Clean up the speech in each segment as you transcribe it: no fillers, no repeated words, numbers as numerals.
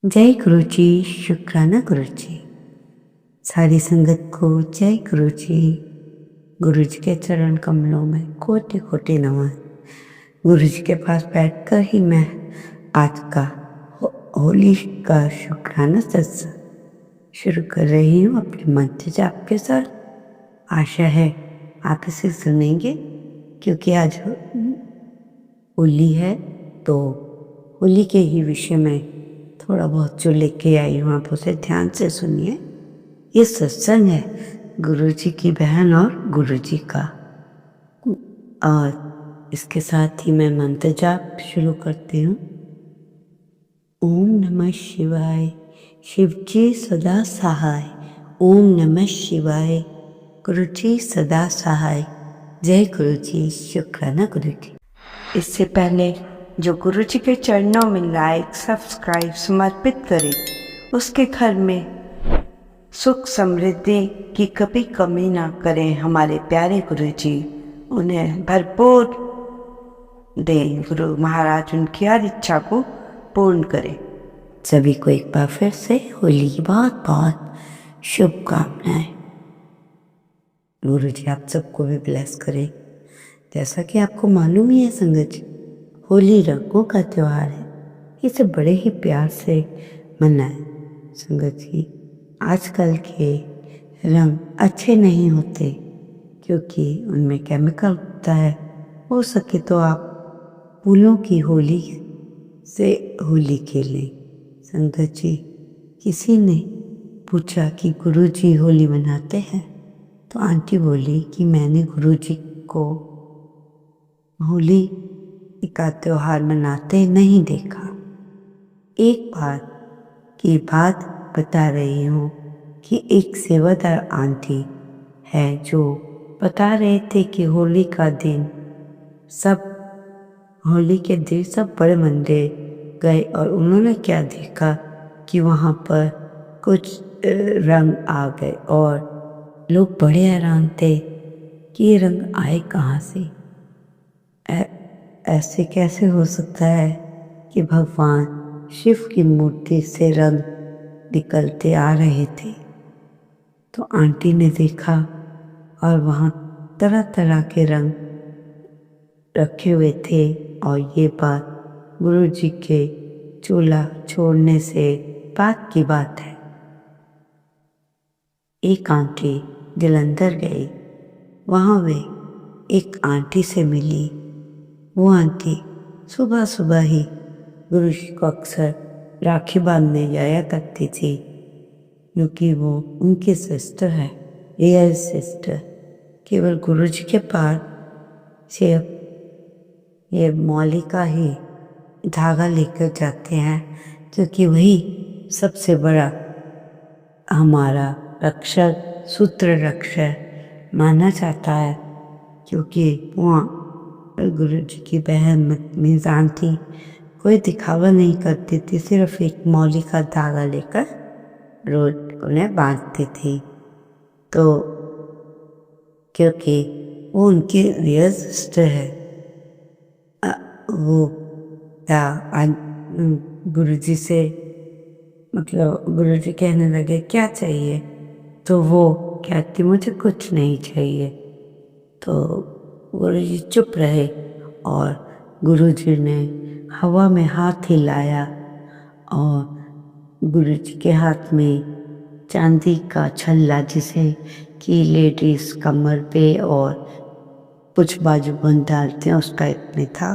जय गुरु जी, शुक्राना गुरु जी। सारी संगत को जय गुरु जी। गुरु जी के चरण कमलों में कोटि कोटि नमन। गुरु जी के पास बैठकर ही मैं आज का होली का शुक्राना सत्संग शुरू कर रही हूँ अपने मंत्र जाप के साथ। आशा है आप इसे सुनेंगे, क्योंकि आज होली है तो होली के ही विषय में थोड़ा बहुत जो लेके आई हूँ, आप उसे ध्यान से सुनिए। ये सत्संग है गुरु जी की बहन और गुरु जी का। और इसके साथ ही मैं मंत्र जाप शुरू करती हूँ। ओम नमः शिवाय, शिव जी सदा सहाय। ओम नमः शिवाय, गुरु जी सदा सहाय। जय गुरु जी, शुक्राना गुरु जी। इससे पहले जो गुरु जी के चरणों में लाइक सब्सक्राइब समर्पित करे, उसके घर में सुख समृद्धि की कभी कमी ना करें हमारे प्यारे गुरु जी। उन्हें भरपूर दें, गुरु महाराज उनकी हर इच्छा को पूर्ण करें। सभी को एक बार फिर से होली की बहुत बहुत शुभकामनाएं। गुरु जी आप सबको भी ब्लेस करें। जैसा कि आपको मालूम ही है संगत जी, होली रंगों का त्योहार है। इसे बड़े ही प्यार से मनाएं संगत जी। आजकल के रंग अच्छे नहीं होते क्योंकि उनमें केमिकल होता है। हो सके तो आप फूलों की होली से होली खेलें। संगत जी, किसी ने पूछा कि गुरुजी होली मनाते हैं, तो आंटी बोली कि मैंने गुरुजी को होली का त्योहार मनाते नहीं देखा। एक बार की बात बता रही हूँ कि एक सेवादार आंटी है जो बता रहे थे कि होली के दिन सब बड़े मंदिर गए और उन्होंने क्या देखा कि वहाँ पर कुछ रंग आ गए और लोग बड़े हैरान थे कि ये रंग आए कहाँ से। ऐसे कैसे हो सकता है कि भगवान शिव की मूर्ति से रंग निकलते आ रहे थे। तो आंटी ने देखा और वहाँ तरह तरह के रंग रखे हुए थे, और ये बात गुरु जी के चूल्हा छोड़ने से बात की बात है। एक आंटी जलंधर गई, वहाँ वे एक आंटी से मिली। वो आंटी सुबह सुबह ही गुरु जी को अक्सर राखी बांधने जाया करती थी, क्योंकि वो उनकी सिस्टर है, रियल सिस्टर। केवल गुरु जी के पास सिर्फ ये मौली का ही धागा लेकर जाते हैं, क्योंकि वही सबसे बड़ा हमारा रक्षक सूत्र रक्षक माना जाता है। क्योंकि वहाँ गुरु जी की बहन मीज़ान थी, कोई दिखावा नहीं करती थी, सिर्फ एक मौली का धागा लेकर रोज उन्हें बांधती थी। तो क्योंकि वो उनकी रियल सिस्टर है, वो गुरुजी से मतलब गुरुजी कहने लगे क्या चाहिए, तो वो कहती मुझे कुछ नहीं चाहिए। तो गुरुजी चुप रहे और गुरुजी ने हवा में हाथ हिलाया और गुरुजी के हाथ में चांदी का छल्ला, जिसे कि लेडीज कमर पे और कुछ बाजूबंद डालते हैं, उस टाइप में था।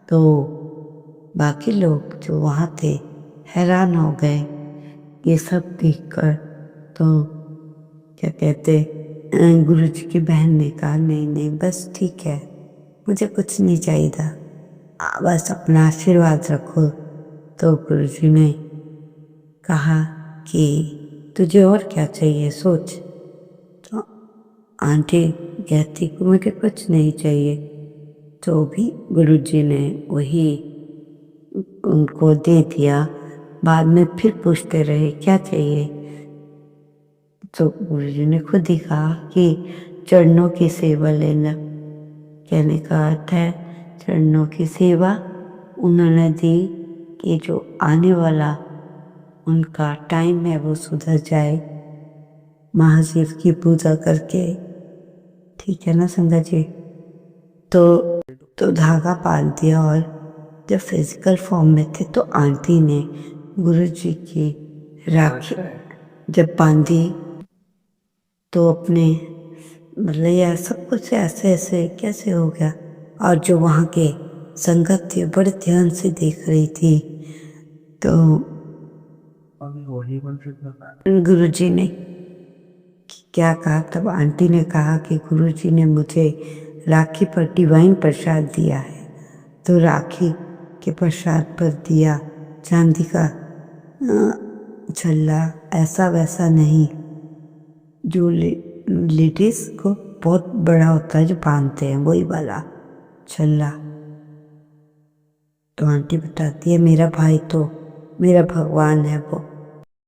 तो बाकी लोग जो वहाँ थे हैरान हो गए ये सब देखकर। तो क्या कहते गुरु जी की बहन ने कहा नहीं नहीं बस ठीक है, मुझे कुछ नहीं चाहिए था, बस अपना आशीर्वाद रखो। तो गुरु जी ने कहा कि तुझे और क्या चाहिए सोच। तो आंटी कहती कि मुझे कुछ नहीं चाहिए। तो भी गुरु जी ने वही उनको दे दिया। बाद में फिर पूछते रहे क्या चाहिए, तो गुरु जी ने खुद ही कहा कि चरणों की सेवा लेना। कहने का अर्थ है चरणों की सेवा। उन्होंने दी कि जो आने वाला उनका टाइम है वो सुधर जाए महाशिव की पूजा करके। ठीक है ना संगत जी? तो धागा बांध दिया और जब फिजिकल फॉर्म में थे तो आंटी ने गुरु जी की राखी जब बांधी तो अपने मतलब यह सब कुछ ऐसे ऐसे कैसे हो गया। और जो वहाँ के संगत थी बड़े ध्यान से देख रही थी। तो गुरुजी ने क्या कहा, तब आंटी ने कहा कि गुरुजी ने मुझे राखी पर डिवाइन प्रसाद दिया है, तो राखी के प्रसाद पर दिया चांदी का छल्ला, ऐसा वैसा नहीं जो लेडीज को बहुत बड़ा होता है जो बांधते हैं, वही वाला छल्ला। तो आंटी बताती है मेरा भाई तो मेरा भगवान है वो।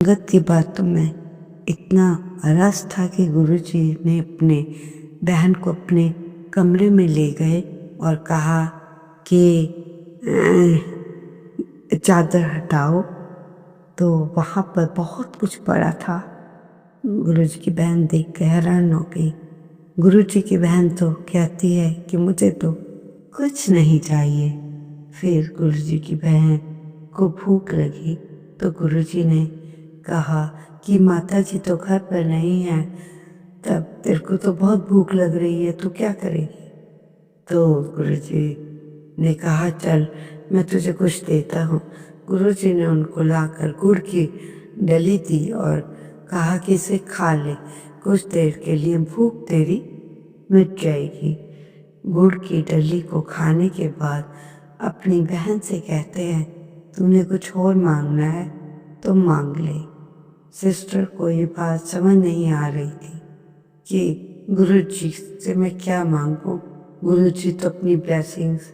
संगत की बातों में इतना रस था कि गुरुजी ने अपने बहन को अपने कमरे में ले गए और कहा कि चादर हटाओ। तो वहाँ पर बहुत कुछ पड़ा था। गुरुजी की बहन देख कर हैरान हो गई। गुरुजी की बहन तो कहती है कि मुझे तो कुछ नहीं चाहिए। फिर गुरुजी की बहन को भूख लगी तो गुरुजी ने कहा कि माता जी तो घर पर नहीं है, तब तेरे को तो बहुत भूख लग रही है, तू क्या करेगी? तो गुरुजी ने कहा चल मैं तुझे कुछ देता हूँ। गुरुजी ने उनको लाकर गुड़ की डली दी और कहा कि इसे खा ले, कुछ देर के लिए भूख तेरी मिट जाएगी। गुड़ की डली को खाने के बाद अपनी बहन से कहते हैं तूने कुछ और मांगना है तो मांग ले। सिस्टर को ये बात समझ नहीं आ रही थी कि गुरुजी से मैं क्या मांगूं। गुरुजी तो अपनी ब्लेसिंग्स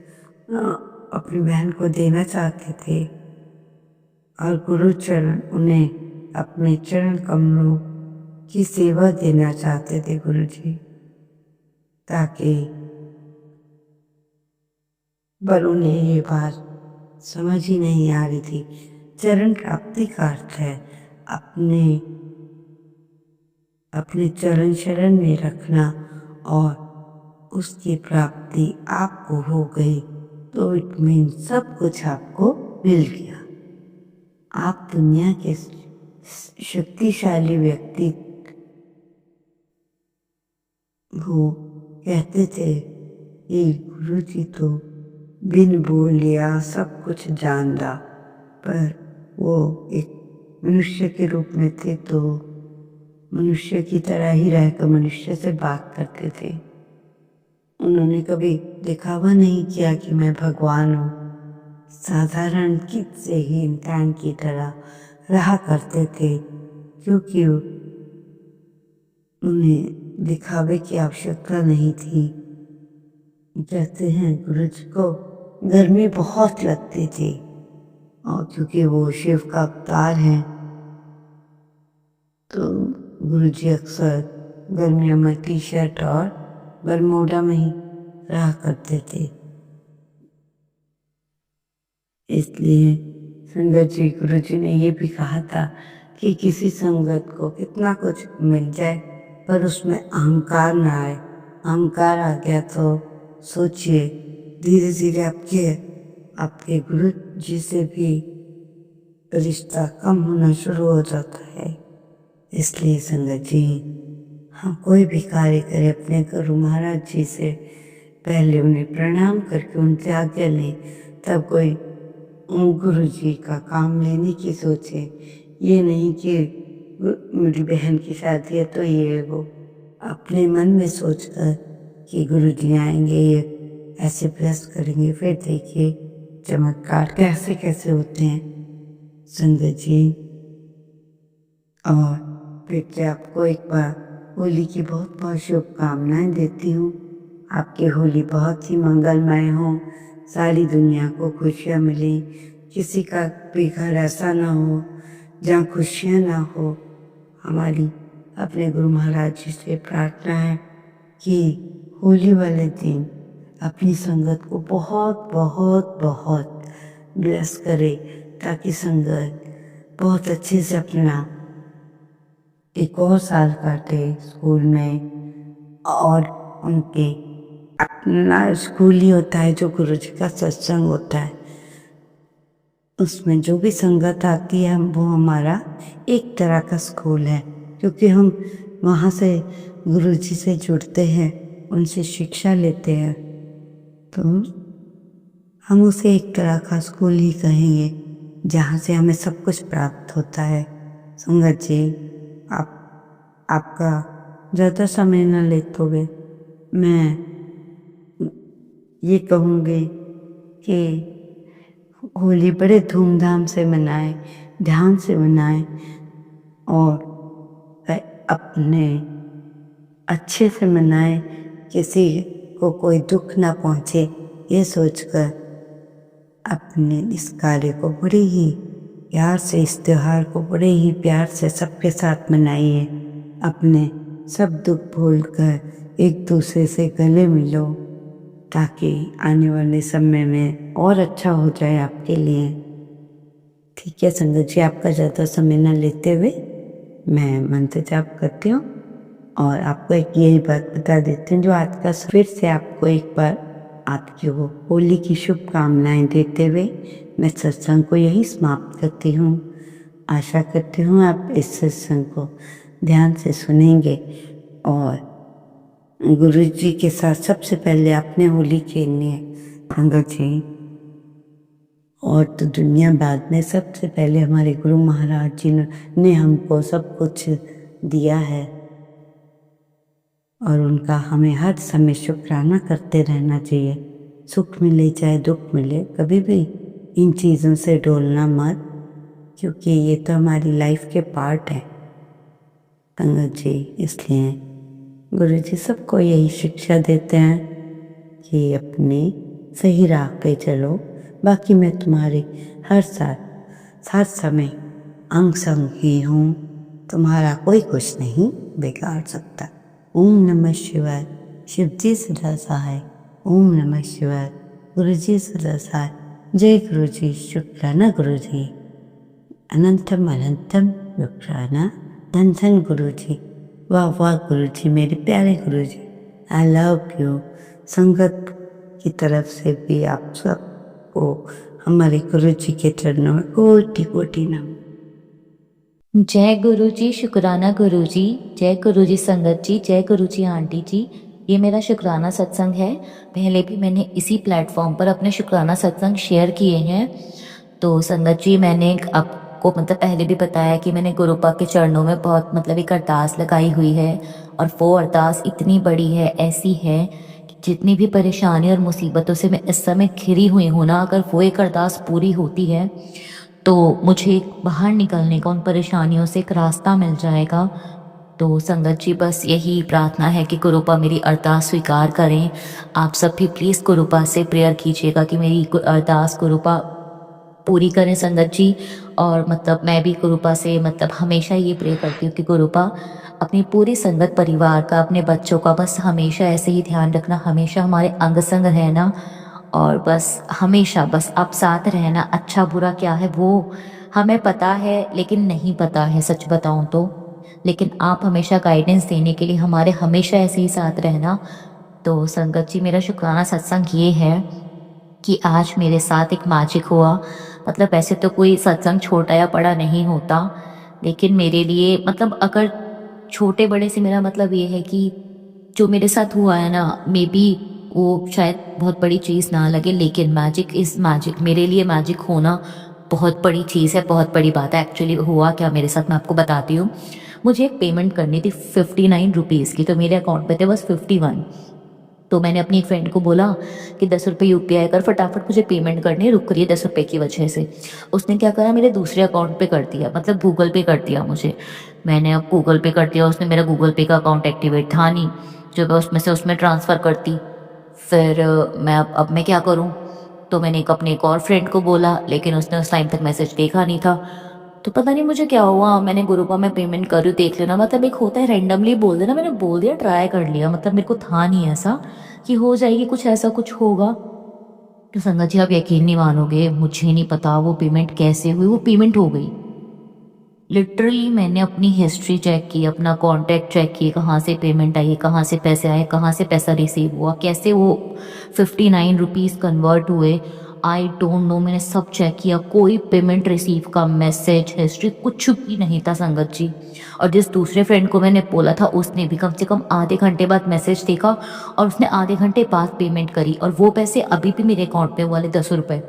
अपनी बहन को देना चाहते थे और गुरु चरण उन्हें अपने चरण कमलों की सेवा देना चाहते थे गुरुजी, ताकि पर उन्हें ये बात समझ ही नहीं आ रही थी। चरण प्राप्ति का अर्थ है अपने अपने चरण शरण में रखना और उसकी प्राप्ति आपको हो गई तो इट मीन सब कुछ आपको मिल गया। आप दुनिया के शक्तिशाली व्यक्ति हो। कहते थे कि गुरुजी तो बिन बोलिया सब कुछ जानदा, पर वो एक मनुष्य के रूप में थे तो मनुष्य की तरह ही रहकर मनुष्य से बात करते थे। उन्होंने कभी दिखावा नहीं किया कि मैं भगवान हूँ। साधारण कित से ही इंसान की तरह रहा करते थे, क्योंकि उन्हें दिखावे की आवश्यकता नहीं थी। कहते हैं गुरुजी को गर्मी बहुत लगती थी और क्योंकि वो शिव का अवतार है तो गुरुजी अक्सर गर्मियों में टी शर्ट और बरमूडा में ही रहा करते थे। इसलिए संगत जी गुरुजी ने ये भी कहा था कि किसी संगत को कितना कुछ मिल जाए पर उसमें अहंकार ना आए। अहंकार आ गया तो सोचिए धीरे धीरे आपके गुरु जी से भी रिश्ता कम होना शुरू हो जाता है। इसलिए संगत जी हम कोई भी कार्य करें अपने गुरु महाराज जी से पहले उन्हें प्रणाम करके उनसे आज्ञा लें, तब कोई गुरु जी का काम लेने की सोचे। ये नहीं कि मेरी बहन की शादी है तो ये वो अपने मन में सोचकर कि गुरु जी आएंगे ये ऐसे ब्लेस करेंगे, फिर देखिए चमत्कार कैसे कैसे होते हैं संगत जी। और फिर से आपको एक बार होली की बहुत बहुत शुभकामनाएं देती हूँ। आपकी होली बहुत ही मंगलमय हो, सारी दुनिया को खुशियाँ मिले, किसी का भी घर ऐसा ना हो जहाँ खुशियाँ ना हो। हमारी अपने गुरु महाराज जी से प्रार्थना है कि होली वाले दिन अपनी संगत को बहुत बहुत बहुत ब्लेस करे ताकि संगत बहुत अच्छे से अपना एक और साल काटे स्कूल में। और उनके अपना स्कूल ही होता है जो गुरुजी का सत्संग होता है, उसमें जो भी संगत आती है वो हमारा एक तरह का स्कूल है, क्योंकि हम वहाँ से गुरुजी से जुड़ते हैं, उनसे शिक्षा लेते हैं, तो हम उसे एक तरह का स्कूल ही कहेंगे जहाँ से हमें सब कुछ प्राप्त होता है। संगत जी, आपका ज़्यादा समय न लेते हुए मैं ये कहूँगी कि होली बड़े धूमधाम से मनाएं, ध्यान से मनाएं और अपने अच्छे से मनाएं, किसी को कोई दुख ना पहुँचे ये सोचकर अपने इस कार्य को बड़े ही प्यार से, इस त्योहार को बड़े ही प्यार से सबके साथ मनाइए। अपने सब दुख भूलकर एक दूसरे से गले मिलो, ताकि आने वाले समय में और अच्छा हो जाए आपके लिए। ठीक है संगत जी, आपका ज़्यादा समय न लेते हुए मैं मंत्र जाप करती हूँ और आपको एक यही बात बता देते हैं, जो आज का फिर से आपको एक बार आपकी वो होली की शुभकामनाएं देते हुए मैं सत्संग को यही समाप्त करती हूँ। आशा करती हूँ आप इस सत्संग को ध्यान से सुनेंगे और गुरु जी के साथ सबसे पहले आपने होली खेलनी है संगत जी, और तो दुनिया बाद में सबसे पहले हमारे गुरु महाराज जी ने हमको सब कुछ दिया है और उनका हमें हर समय शुक्राना करते रहना चाहिए। सुख मिले चाहे दुख मिले, कभी भी इन चीज़ों से डोलना मत, क्योंकि ये तो हमारी लाइफ के पार्ट हैं संगत जी। इसलिए गुरु जी सबको यही शिक्षा देते हैं कि अपनी सही राह पे चलो, बाकी मैं तुम्हारे हर साथ हर समय अंग संग ही हूँ, तुम्हारा कोई कुछ नहीं बिगाड़ सकता। ओम नमः शिवाय। शिव जी सदा सहाय। ओम नमः शिवाय। गुरु जी सदा सहाय। जय गुरु जी। शुक्राना गुरु जी। अनंतम अनंतम शुक्राना। धन धन गुरु जी। वाह वाह गुरु जी, मेरे प्यारे गुरु जी, आई लव यू। संगत की तरफ से भी आप सबको हमारे गुरु जी के चरणों में कोटि कोटि नमन। जय गुरु जी। शुक्राना गुरु जी। जय गुरु जी संगत जी। जय गुरु जी आंटी जी। ये मेरा शुक्राना सत्संग है। पहले भी मैंने इसी प्लेटफॉर्म पर अपने शुक्राना सत्संग शेयर किए हैं। तो संगत जी, मैंने आपको पहले भी बताया कि मैंने गुरुपा के चरणों में बहुत एक अरदास लगाई हुई है, और वो अरदास इतनी बड़ी है, ऐसी है कि जितनी भी परेशानी और मुसीबतों से मैं इस समय घिरी हुई हूँ ना, अगर वो एक अरदास पूरी होती है तो मुझे बाहर निकलने का, उन परेशानियों से एक रास्ता मिल जाएगा। तो संगत जी, बस यही प्रार्थना है कि गुरुपा मेरी अरदास स्वीकार करें। आप सब भी प्लीज़ गुरुपा से प्रेयर कीजिएगा कि मेरी अरदास गुरुपा पूरी करें संगत जी। और मैं भी गुरुपा से हमेशा ये प्रे करती हूँ कि गुरुपा अपनी पूरी संगत परिवार का, अपने बच्चों का बस हमेशा ऐसे ही ध्यान रखना, हमेशा हमारे अंग संग रहना, और बस हमेशा बस आप साथ रहना। अच्छा बुरा क्या है वो हमें पता है, लेकिन नहीं पता है सच बताऊं तो, लेकिन आप हमेशा गाइडेंस देने के लिए हमारे हमेशा ऐसे ही साथ रहना। तो संगत जी, मेरा शुक्राना सत्संग ये है कि आज मेरे साथ एक मैजिक हुआ। ऐसे तो कोई सत्संग छोटा या बड़ा नहीं होता, लेकिन मेरे लिए अगर छोटे बड़े से मेरा ये है कि जो मेरे साथ हुआ है ना, मे बी वो शायद बहुत बड़ी चीज़ ना लगे, लेकिन मैजिक इज़ मैजिक। मेरे लिए मैजिक होना बहुत बड़ी चीज़ है, बहुत बड़ी बात है। एक्चुअली हुआ क्या मेरे साथ, मैं आपको बताती हूँ। मुझे एक पेमेंट करनी थी 59 रुपीज़ की, तो मेरे अकाउंट पे थे बस 51। तो मैंने अपनी एक फ्रेंड को बोला कि 10 रुपये UPI कर, फटाफट मुझे पेमेंट करनी है, रुक रही है 10 रुपये की वजह से। उसने क्या करा, मेरे दूसरे अकाउंट पे कर दिया, गूगल पे कर दिया मुझे। मैंने अब गूगल पे कर दिया, उसने मेरा गूगल पे का अकाउंट एक्टिवेट था नहीं, जो मैं उसमें से उसमें ट्रांसफ़र करती। फिर अब मैं क्या करूँ। तो मैंने अपने एक और फ्रेंड को बोला, लेकिन उसने उस टाइम तक मैसेज देखा नहीं था। तो पता नहीं मुझे क्या हुआ, मैंने गुरुपा में पेमेंट कर रही हूँ, देख लेना, एक होता है रैंडमली बोल देना, मैंने बोल दिया, ट्राई कर लिया। मेरे को था नहीं ऐसा कि हो जाएगी, कुछ ऐसा कुछ होगा। तो संगत जी, आप यकीन नहीं मानोगे, मुझे नहीं पता वो पेमेंट कैसे हुई, वो पेमेंट हो गई। लिटरली मैंने अपनी हिस्ट्री चेक की, अपना कॉन्टैक्ट चेक किए, कहाँ से पेमेंट आई है, कहाँ से पैसे आए, कहाँ से पैसा रिसीव हुआ, कैसे वो 59 रुपीज़ कन्वर्ट हुए, आई डोंट नो। मैंने सब चेक किया, कोई पेमेंट रिसीव का मैसेज, हिस्ट्री कुछ भी नहीं था संगत जी। और जिस दूसरे फ्रेंड को मैंने बोला था उसने भी कम से कम आधे घंटे बाद मैसेज देखा और उसने आधे घंटे बाद पेमेंट करी, और वो पैसे अभी भी मेरे अकाउंट में वाले 10 रुपये।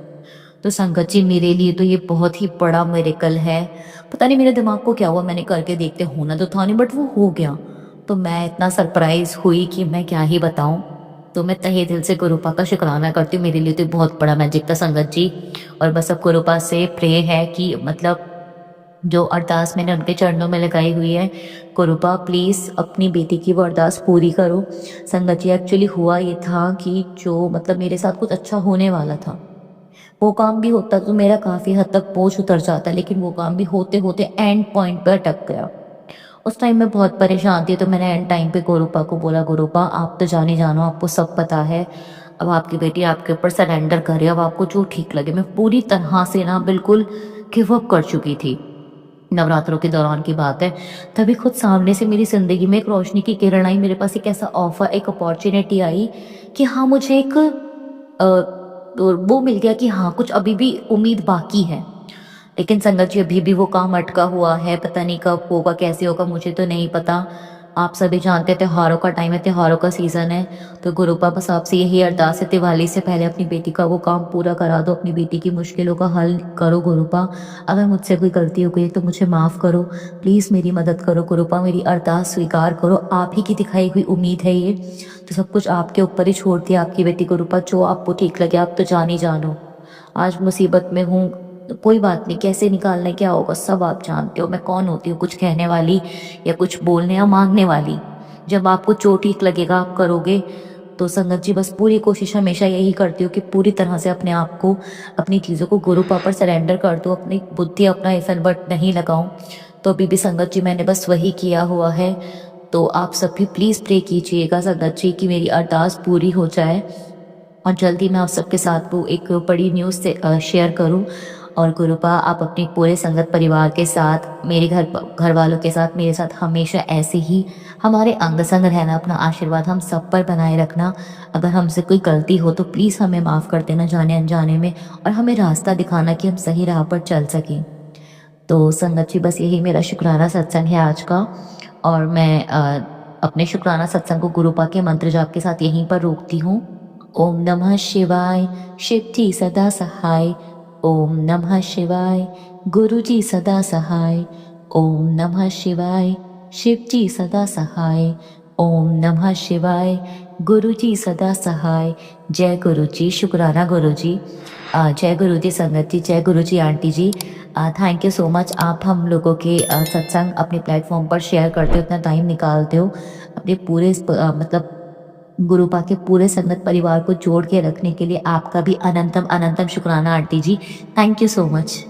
तो संगत जी मेरे लिए तो ये बहुत ही बड़ा मिरेकल है। पता नहीं मेरे दिमाग को क्या हुआ, मैंने करके देखते, होना तो था नहीं बट वो हो गया। तो मैं इतना सरप्राइज हुई कि मैं क्या ही बताऊं। तो मैं तहे दिल से गुरुपा का शुक्राना करती हूँ, मेरे लिए तो बहुत बड़ा मैजिक था संगत जी। और बस अब गुरुपा से प्रे है कि मतलब जो अरदास मैंने उनके चरणों में लगाई हुई है, गुरुपा प्लीज़ अपनी बेटी की वो अरदास पूरी करो। संगत जी एक्चुअली हुआ ये था कि जो मतलब मेरे साथ कुछ अच्छा होने वाला था, वो काम भी होता तो मेरा काफ़ी हद तक बोझ उतर जाता, लेकिन वो काम भी होते होते एंड पॉइंट पर अटक गया। उस टाइम मैं बहुत परेशान थी, तो मैंने एंड टाइम पे गुरुपा को बोला, गुरुपा आप तो जाने जानो, आपको सब पता है, अब आपकी बेटी आपके ऊपर सरेंडर करे, अब आपको जो ठीक लगे। मैं पूरी तरह से ना बिल्कुल गिव अप कर चुकी थी। नवरात्रों के दौरान की बात है, तभी खुद सामने से मेरी ज़िंदगी में एक रोशनी की किरण आई, मेरे पास एक ऐसा ऑफ़र, एक अपॉर्च्युनिटी आई कि हाँ मुझे एक तो वो मिल गया कि हाँ कुछ अभी भी उम्मीद बाकी है। लेकिन संगत जी अभी भी वो काम अटका हुआ है, पता नहीं कब होगा, कैसे होगा, मुझे तो नहीं पता। आप सभी जानते हैं त्योहारों का टाइम है, त्योहारों का सीज़न है, तो गुरुपा बस आपसे यही अरदास है, दिवाली से पहले अपनी बेटी का वो काम पूरा करा दो, अपनी बेटी की मुश्किलों का हल करो गुरुपा। अगर मुझसे कोई गलती हो गई है तो मुझे माफ़ करो, प्लीज़ मेरी मदद करो गुरुपा, मेरी अरदास स्वीकार करो, आप ही की दिखाई हुई उम्मीद है ये, तो सब कुछ आपके ऊपर ही छोड़ दिया आपकी बेटी गुरुपा, जो आपको ठीक लगे आप तो जान ही जानो। आज मुसीबत में हूँ, तो कोई बात नहीं, कैसे निकालना है, क्या होगा सब आप जानते हो, मैं कौन होती हूँ कुछ कहने वाली या कुछ बोलने या मांगने वाली। जब आपको जो ठीक लगेगा आप करोगे। तो संगत जी बस पूरी कोशिश हमेशा यही करती हूँ कि पूरी तरह से अपने आप को, अपनी चीज़ों को गुरुपा पर सरेंडर कर दूँ, अपनी बुद्धि अपना इफन बट नहीं लगाऊँ। तो अभी भी संगत जी मैंने बस वही किया हुआ है। तो आप सब भी प्लीज़ प्रे कीजिएगा संगत जी कि मेरी अरदास पूरी हो जाए और जल्दी मैं आप सबके साथ वो एक बड़ी न्यूज़ से शेयर करूं। और गुरुपा आप अपने पूरे संगत परिवार के साथ, मेरे घर वालों के साथ, मेरे साथ हमेशा ऐसे ही हमारे अंग संग रहना, अपना आशीर्वाद हम सब पर बनाए रखना। अगर हमसे कोई गलती हो तो प्लीज़ हमें माफ़ कर देना जाने अनजाने में, और हमें रास्ता दिखाना कि हम सही राह पर चल सकें। तो संगत जी बस यही मेरा शुक्राना सत्संग है आज का। और मैं अपने शुक्राना सत्संग को गुरुपा के मंत्र जाप के साथ यहीं पर रोकती हूँ। ओम नमः शिवाय, शिव जी सदा सहाय। ओम नमः शिवाय, गुरु जी सदा सहाय। ओम नमः शिवाय, शिव जी सदा सहाय। ओम नमः शिवाय, गुरु जी सदा सहाय। जय गुरु जी, शुक्राना गुरु जी। जय गुरु जी संगत जी, जय गुरु जी aunty ji. Thank you so much, आप हम लोगों के सत्संग अपने प्लेटफॉर्म पर शेयर करते हो, इतना टाइम निकालते हो अपने पूरे मतलब गुरुपा के पूरे संगत परिवार को जोड़ के रखने के लिए। आपका भी अनंतम अनंतम शुक्राना aunty ji, thank you so much.